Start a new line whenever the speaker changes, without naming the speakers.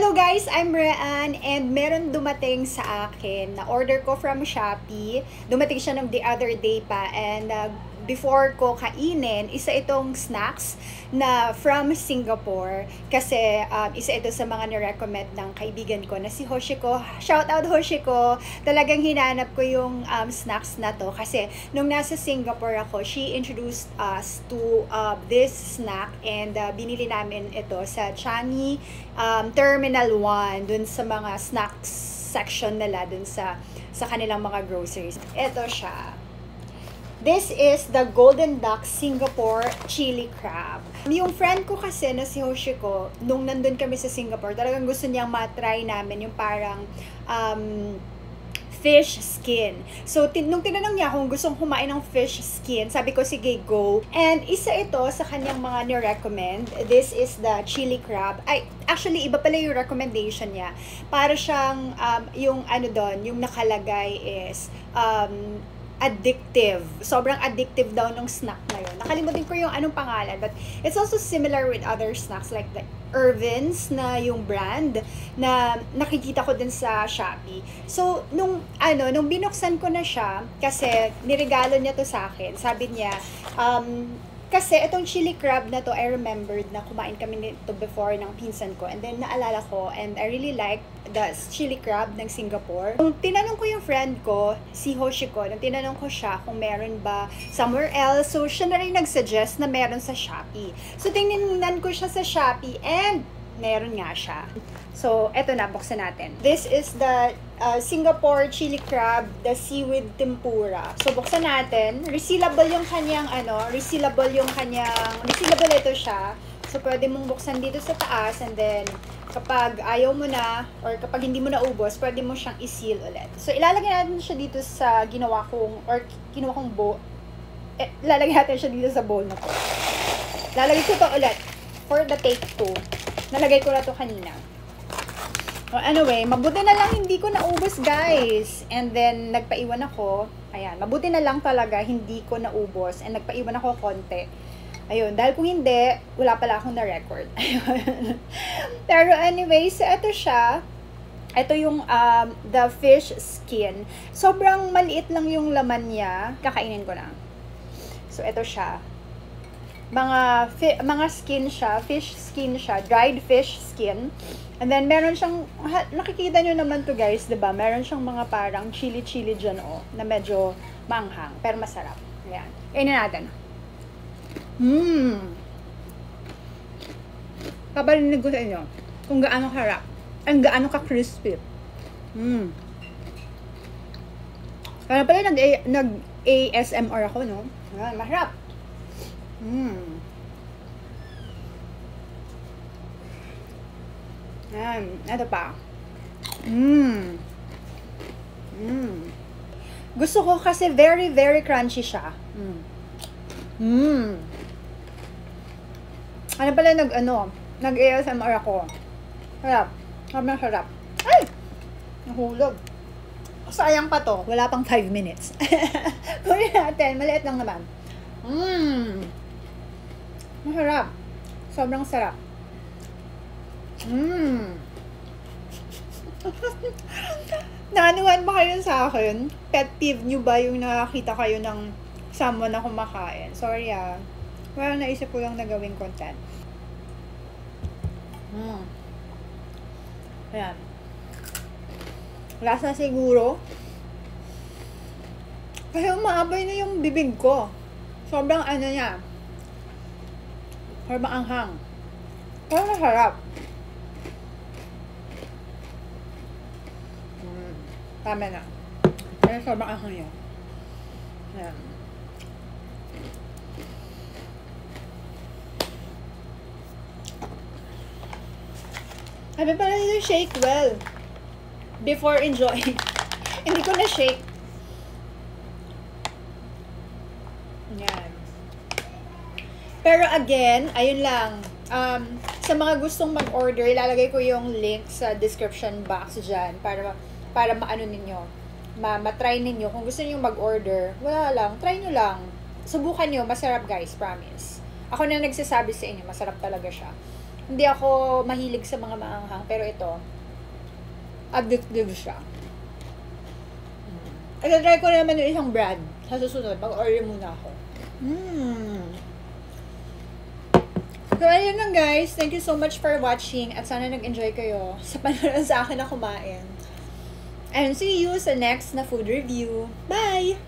Hello guys, I'm Rean and meron dumating sa akin na order ko from Shopee. Dumating siya ng the other day pa and before ko kainin, isa itong snacks na from Singapore kasi isa ito sa mga nirecommend ng kaibigan ko na si Hoshiko. Shout out Hoshiko! Talagang hinanap ko yung snacks na to kasi nung nasa Singapore ako, she introduced us to this snack and binili namin ito sa Changi Terminal 1 dun sa mga snacks section nila dun sa kanilang mga groceries. Ito siya. This is the Golden Duck Singapore Chili Crab. Yung friend ko kasi na si Hoshiko, nung nandun kami sa Singapore, talagang gusto niyang matry namin yung parang fish skin. So, nung tinanong niya kung gustong kumain ng fish skin, sabi ko, sige, go. And isa ito sa kanyang mga ni-recommend. This is the chili crab. Ay, actually, iba pala yung recommendation niya. Para siyang, yung ano doon, yung nakalagay is, addictive. Sobrang addictive daw ng snack na yun. Nakalimutin ko yung anong pangalan, but it's also similar with other snacks like the Irvin's na yung brand na nakikita ko din sa Shopee. So, nung binuksan ko na siya, kasi niregalo niya to sa akin, sabi niya, kasi itong chili crab na to, I remembered na kumain kami nito before ng pinsan ko. And then naalala ko, and I really like the chili crab ng Singapore. Nung tinanong ko yung friend ko, si Hoshiko, nung tinanong ko siya kung meron ba somewhere else, so siya na rin nag-suggest na meron sa Shopee. So tingnan ko siya sa Shopee and meron nga siya. So, eto na, buksan natin. This is the Singapore chili crab, the seaweed tempura. So, buksan natin. Resealable ito siya. So, pwede mong buksan dito sa taas and then, kapag ayaw mo na, or kapag hindi mo na ubos, pwede mo siyang i-seal ulit. So, ilalagay natin siya dito sa ginawa kong bowl. Ilalagay natin siya dito sa bowl na to. Lalagay ko to ulit for the take 2. Nalagay ko na to kanina. Well, anyway, mabuti na lang hindi ko naubos, guys. And then, nagpaiwan ako. Ayan, mabuti na lang talaga hindi ko naubos. And nagpaiwan ako konti. Ayun, dahil kung hindi, wala pala akong na-record. Pero anyway, so ito siya. Ito yung the fish skin. Sobrang maliit lang yung laman niya. Kakainin ko na. So, ito siya. Mga skin siya, fish skin siya, dried fish skin. And then, meron siyang, nakikita nyo naman to guys, diba? Meron siyang mga parang chili-chili dyan, na medyo manghang, pero masarap. Ayan. Kainin natin. Paparinig ko sa inyo kung gaano harap. Ang gaano ka-crispy. Kaya pala nag-ASMR ako, no? Ayan, masarap. Ito pa. Gusto ko kasi very, very crunchy siya. Ano pala nag-ASMR ako. Sarap. Sobrang sarap. Ay! Nahulog. Sayang pa to. Wala pang 5 minutes. Kunin natin. Maliit lang naman. Masarap. Sobrang sarap. Naanuhan ba kayo sa akin? Pet peeve nyo ba yung nakakita kayo ng someone na kumakain? Sorry Well, naisip ko lang na gawing content. Ayan. Lasa siguro. Kasi umaabay na yung bibig ko. Sobrang niya. Sobrang anghang. Pero masarap. Tama na. Pero sobrang anghang niya. Ayan. Sabi pala nito shake well. Before enjoying. Hindi ko na shake. Ayan. Pero again, ayun lang. Sa mga gustong mag-order, ilalagay ko yung link sa description box dyan para maano ninyo, matry ninyo. Kung gusto niyo mag-order, wala lang, try nyo lang. Subukan nyo, masarap guys, promise. Ako na nagsasabi sa inyo, masarap talaga siya. Hindi ako mahilig sa mga maanghang, pero ito, addictive siya. Try ko naman yung isang brand. Sa susunod, mag-order muna ako. So, ayun lang guys. Thank you so much for watching. At sana nag-enjoy kayo sa panonood sa akin na kumain. And see you sa next na food review. Bye!